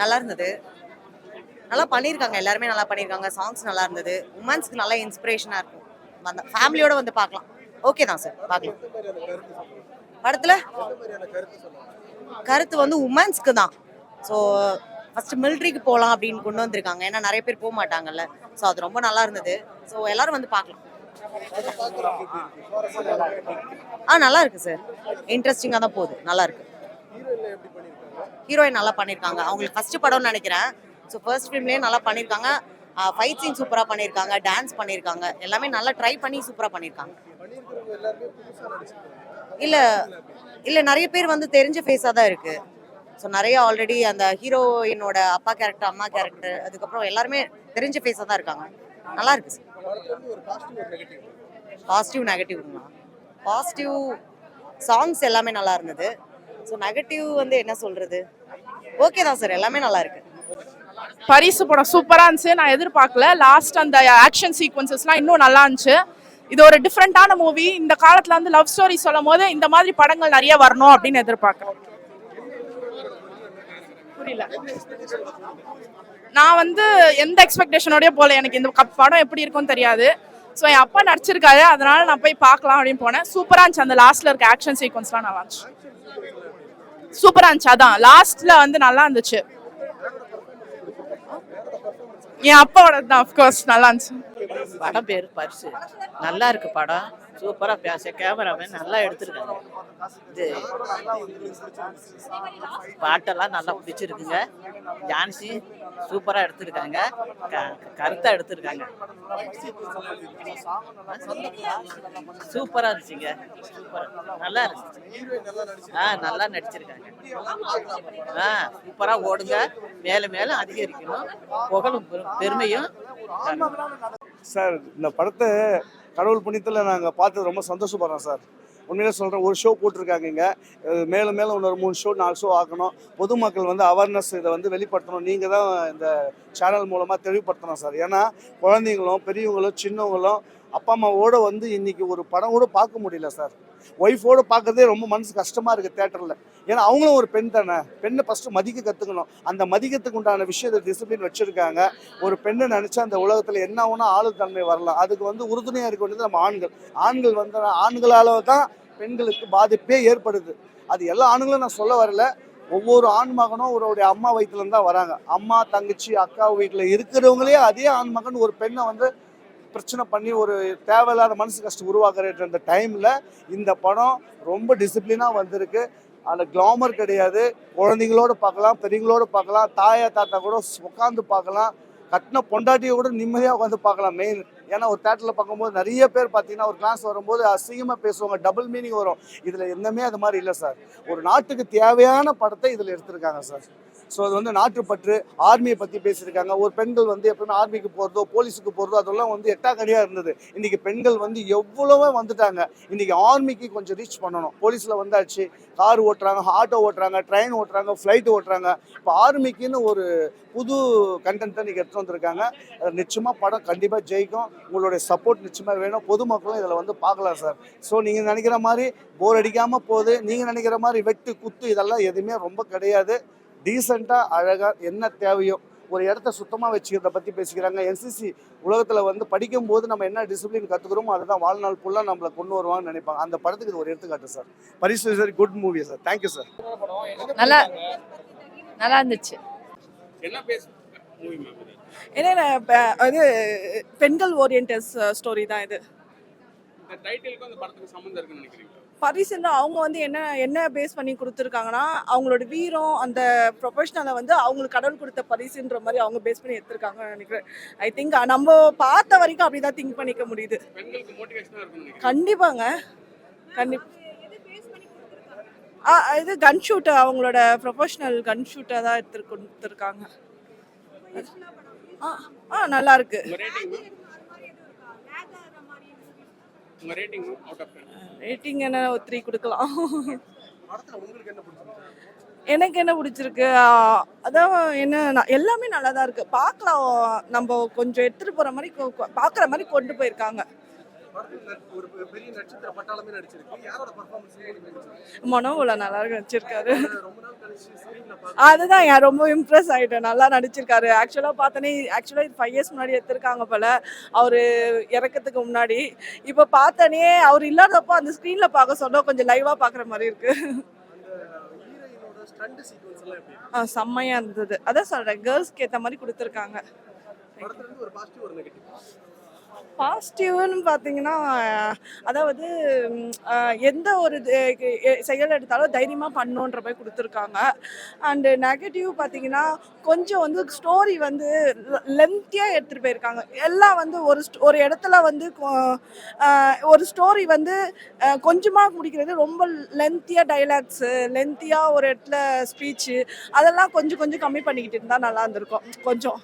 நல்லா இருந்தது. நல்லா பண்ணியிருக்காங்க, எல்லாருமே நல்லா பண்ணியிருக்காங்க. சாங்ஸ் நல்லா இருந்தது. உமன்ஸ்க்கு நல்லா இன்ஸ்பிரேஷனா இருக்கும். அந்த ஃபேமிலியோட வந்து பார்க்கலாம். ஓகே தான் சார், பார்க்கலாம். படத்துல கருத்து வந்து உமன்ஸ்க்கு தான். ஸோ ஃபர்ஸ்ட் மிலிட்ரிக்கு போகலாம் அப்படின்னு கொண்டு வந்திருக்காங்க. ஏன்னா நிறைய பேர் போக மாட்டாங்கல்ல. ஸோ அது ரொம்ப நல்லா இருந்தது. ஸோ எல்லாரும் வந்து பார்க்கலாம். நல்லா இருக்கு சார். இன்ட்ரெஸ்டிங்காக தான் போகுது. நல்லா இருக்கு. ஹீரோயின் நல்லா பண்ணியிருக்காங்க. அவங்களுக்கு ஃபர்ஸ்ட் படம்னு நினைக்கிறேன். ஸோ ஃபர்ஸ்ட் ஃபிலிம்லேயே நல்லா பண்ணியிருக்காங்க. ஃபைட் சீன் சூப்பராக பண்ணியிருக்காங்க, டான்ஸ் பண்ணியிருக்காங்க, எல்லாமே நல்லா ட்ரை பண்ணி சூப்பராக பண்ணியிருக்காங்க. இல்லை இல்லை நிறைய பேர் வந்து தெரிஞ்ச ஃபேஸாக தான் இருக்கு. ஸோ நிறைய ஆல்ரெடி அந்த ஹீரோயினோட அப்பா கேரக்டர், அம்மா கேரக்டர், அதுக்கப்புறம் எல்லாருமே தெரிஞ்ச ஃபேஸாக தான் இருக்காங்க. நல்லா இருக்கு சார். பாசிட்டிவ் நெகட்டிவ்ங்களா? பாசிட்டிவ் சாங்ஸ் எல்லாமே நல்லா இருந்தது. ஸோ நெகட்டிவ் வந்து என்ன சொல்றது, ஓகே தான் சார், எல்லாமே நல்லா இருக்கு. பரிசு படம் சூப்பரா இருந்துச்சு. நான் எதிர்பார்க்கல. லாஸ்ட் அந்த ஆக்ஷன் சீக்வன்சஸ்லாம் இன்னும் நல்லா இருந்துச்சு. இது ஒரு டிஃப்ரெண்டான மூவி. இந்த காலத்துல வந்து லவ் ஸ்டோரி சொல்லும் போது இந்த மாதிரி படங்கள் நிறைய வரணும் அப்படின்னு எதிர்பார்க்கிறேன். புரியல. நான் வந்து எந்த எக்ஸ்பெக்டேஷனோடய போல. எனக்கு இந்த படம் எப்படி இருக்கும்னு தெரியாது. ஸோ என் அப்பா நடிச்சிருக்காரு, அதனால நான் போய் பார்க்கலாம் அப்படின்னு போனேன். சூப்பரா இருந்துச்சு. அந்த லாஸ்ட்ல இருக்க ஆக்ஷன் சீக்வன்ஸ்லாம் நல்லா இருந்துச்சு. சூப்பரா இருந்துச்சு. அதான் லாஸ்ட்ல வந்து நல்லா இருந்துச்சு. என் அப்பாவோட தான் அஃப்கோர்ஸ் நல்லா இருந்துச்சு. படம் பேர் பரிசு. நல்லா இருக்கு படம். சூப்பரா பேச கேமராமேன் நல்லா எடுத்திருக்காங்க. இது பாட்டெல்லாம் நல்லா பிடிச்சிருக்குங்க. டான்ஸி சூப்பரா எடுத்திருக்காங்க. கருத்தா எடுத்திருக்காங்க. சூப்பரா இருந்துச்சுங்க. சூப்பரா நல்லா இருந்துச்சு. நல்லா நடிச்சிருக்காங்க. சூப்பரா ஓடுங்க. மேல மேல அதிகரிக்கணும். புகழும் பெருமையும். சார் இந்த படத்தை கடவுள் புண்ணியத்தில் நாங்கள் பார்த்து ரொம்ப சந்தோஷப்படுறோம் சார். உண்மையிலே சொல்கிறேன், ஒரு ஷோ போட்டிருக்காங்க இங்கே. மேலும் மேலும் இன்னொரு 3 ஷோ 4 ஷோ ஆக்கணும். பொதுமக்கள் வந்து அவேர்னஸ் இதை வந்து வெளிப்படுத்தணும். நீங்கள் தான் இந்த சேனல் மூலமாக தெளிவுபடுத்தணும் சார். ஏன்னா குழந்தைங்களும் பெரியவங்களும் சின்னவங்களும் அப்பா அம்மாவோடு வந்து இன்றைக்கி ஒரு படம் கூட பார்க்க முடியல சார். ஒய்ஃபோடு பார்க்குறதே ரொம்ப மனசு கஷ்டமாக இருக்குது தேட்டரில். ஏன்னா அவங்களும் ஒரு பெண் தானே. பெண்ணை ஃபஸ்ட்டு மதிக்க கற்றுக்கணும். அந்த மதிக்கத்துக்கு உண்டான விஷயத்தை டிசிப்ளின் வச்சுருக்காங்க. ஒரு பெண்ணை நினச்சா அந்த உலகத்தில் என்ன ஆகுனா ஆளுத்தன்மை வரலாம். அதுக்கு வந்து உறுதுணையாக இருக்க வேண்டியது நம்ம ஆண்கள் வந்து ஆண்களால் தான் பெண்களுக்கு பாதிப்பே ஏற்படுது. அது எல்லா ஆண்களும் நான் சொல்ல வரல. ஒவ்வொரு ஆண் மகனும் அவருடைய அம்மா வயிற்றுலேருந்து தான் வராங்க. அம்மா தங்கச்சி அக்கா வீட்டில் இருக்கிறவங்களே அதே ஆண் மகன் ஒரு பெண்ணை வந்து பிரச்சனை பண்ணி ஒரு தேவையில்லாத மனசு கஷ்டம் உருவாக்குற அந்த டைமில் இந்த படம் ரொம்ப டிசிப்ளினாக வந்திருக்கு. அந்த கிளாமர் கிடையாது. குழந்தைங்களோடு பார்க்கலாம், பெரியங்களோடு பார்க்கலாம், தாயா தாத்தா கூட உட்காந்து பார்க்கலாம், கட்டின பொண்டாட்டியை கூட நிம்மதியாக உட்காந்து பார்க்கலாம். மெயின் ஏன்னா ஒரு தேட்டரில் பார்க்கும்போது நிறைய பேர் பார்த்தீங்கன்னா ஒரு கிளாஸ் வரும்போது அசிங்கமாக பேசுவாங்க, டபுள் மீனிங் வரும். இதில் எந்தமே அது மாதிரி இல்லை சார். ஒரு நாட்டுக்கு தேவையான படத்தை இதில் எடுத்திருக்காங்க சார். ஸோ அது வந்து நாட்டுப்பற்று, ஆர்மியை பற்றி பேசியிருக்காங்க. ஒரு பெண்கள் வந்து எப்பவுமே ஆர்மிக்கு போகிறதோ போலீஸுக்கு போகிறதோ அதெல்லாம் வந்து எட்டாக்கடியாக இருந்தது. இன்றைக்கி பெண்கள் வந்து எவ்வளவோ வந்துட்டாங்க. இன்றைக்கி ஆர்மிக்கு கொஞ்சம் ரீச் பண்ணணும். போலீஸில் வந்தாச்சு, கார் ஓட்டுறாங்க, ஆட்டோ ஓட்டுறாங்க, ட்ரெயின் ஓட்டுறாங்க, ஃப்ளைட் ஓட்டுறாங்க. இப்போ ஆர்மிக்குன்னு ஒரு புது கண்டென்ட்டை இன்றைக்கி எடுத்துகிட்டு வந்திருக்காங்க. நிச்சயமாக படம் கண்டிப்பாக ஜெயிக்கும். உங்களுடைய சப்போர்ட் நிச்சயமாக வேணும். பொதுமக்களும் இதில் வந்து பார்க்கலாம் சார். ஸோ நீங்கள் நினைக்கிற மாதிரி போர் அடிக்காமல் போகுது. நீங்கள் நினைக்கிற மாதிரி வெட்டு குத்து இதெல்லாம் எதுவுமே ரொம்ப கிடையாது. டீசெண்டாக அழகாக என்ன தேவையோ ஒரு இடத்த சுத்தமாக வச்சுக்கிறத பற்றி பேசிக்கிறாங்க. என்சிசி உலகத்தில் வந்து படிக்கும்போது நம்ம என்ன டிசிப்ளின் கற்றுக்கிறோமோ அதுதான் வாழ்நாள் ஃபுல்லாக நம்மளை கொண்டு வருவாங்கன்னு நினைப்பாங்க. அந்த படத்துக்கு இது ஒரு எடுத்துக்காட்டு சார். பரிசு sir, good movie sir. Thank you sir. நல்லா இருந்துச்சு. ஏன்னா இது பெண்கள் ஓரியன்டஸ் ஸ்டோரி தான் இது. பரிசுன்னா அவங்க வந்து என்ன பேஸ் பண்ணி கொடுத்துருக்காங்கன்னா அவங்களோட வீரம், அந்த ப்ரொஃபஷனலை வந்து அவங்களுக்கு கடவுள் கொடுத்த பரிசுன்ற மாதிரி அவங்க பேஸ் பண்ணி எடுத்திருக்காங்கன்னு நினைக்கிறேன். ஐ திங்க் நம்ம பார்த்த வரைக்கும் அப்படிதான் திங்க் பண்ணிக்க முடியுது. கண்டிப்பாங்க, இது கன் ஷூட், அவங்களோட ப்ரொஃபஷனல் கன் ஷூட்டை தான் கொடுத்துருக்காங்க. நல்லா இருக்கு. ரேட்டிங் என்ன 3 கொடுக்கலாம். எனக்கு என்ன பிடிச்சிருக்கு, அதான் என்ன எல்லாமே நல்லா தான் இருக்கு. பார்க்கலாம், நம்ம கொஞ்சம் எடுத்துட்டு போற மாதிரி பார்க்குற மாதிரி கொண்டு போயிருக்காங்க. ஒரு பெரிய நட்சத்திர பட்டாளமே நடிச்சிருக்கு. யாரோட பெர்ஃபார்மன்ஸ் மனோவுல நல்லா நடிச்சிருக்காரு. ரொம்ப நாள் கழிச்சு ஸ்கிரீன்ல அதுதான் நான் ரொம்ப இம்ப்ரெஸ் ஆயிட்டேன். நல்லா நடிச்சிருக்காரு. ஆக்சுவலா பார்த்தனே ஆக்சுவலா 5 இயர்ஸ் முன்னாடி எடுத்திருக்காங்க போல அவரு இறக்கத்துக்கு முன்னாடி. இப்போ பார்த்தனே அவர் இல்லாதப்போ அந்த ஸ்க்ரீன்ல பார்க்க சொன்னா கொஞ்சம் லைவா பார்க்குற மாதிரி இருக்கு. அந்த ஹீரோயினோட ஸ்டண்ட் சீக்வென்ஸ் எல்லாம் எப்படி? செம்மையா இருந்தது. அதான் சொல்றேன் கேர்ள்ஸ்க்கு ஏற்ற மாதிரி கொடுத்துருக்காங்க. படத்துல இருந்து ஒரு பாசிட்டிவ் ஒரு நெகட்டிவ். பாசிட்டிவ்னு பார்த்தீங்கன்னா அதாவது எந்த ஒரு செயல் எடுத்தாலும் தைரியமாக பண்ணணுன்ற மாதிரி கொடுத்துருக்காங்க. அண்டு நெகட்டிவ் பார்த்தீங்கன்னா கொஞ்சம் வந்து ஸ்டோரி வந்து லென்த்தியாக எடுத்துகிட்டு போயிருக்காங்க. எல்லாம் வந்து ஒரு இடத்துல வந்து ஒரு ஸ்டோரி வந்து கொஞ்சமாக முடிக்கிறது, ரொம்ப லென்த்தியாக டைலாக்ஸு, லென்த்தியாக ஒரு இடத்துல ஸ்பீச்சு, அதெல்லாம் கொஞ்சம் கொஞ்சம் கம்மி பண்ணிக்கிட்டு இருந்தால் நல்லா இருந்திருக்கும் கொஞ்சம்.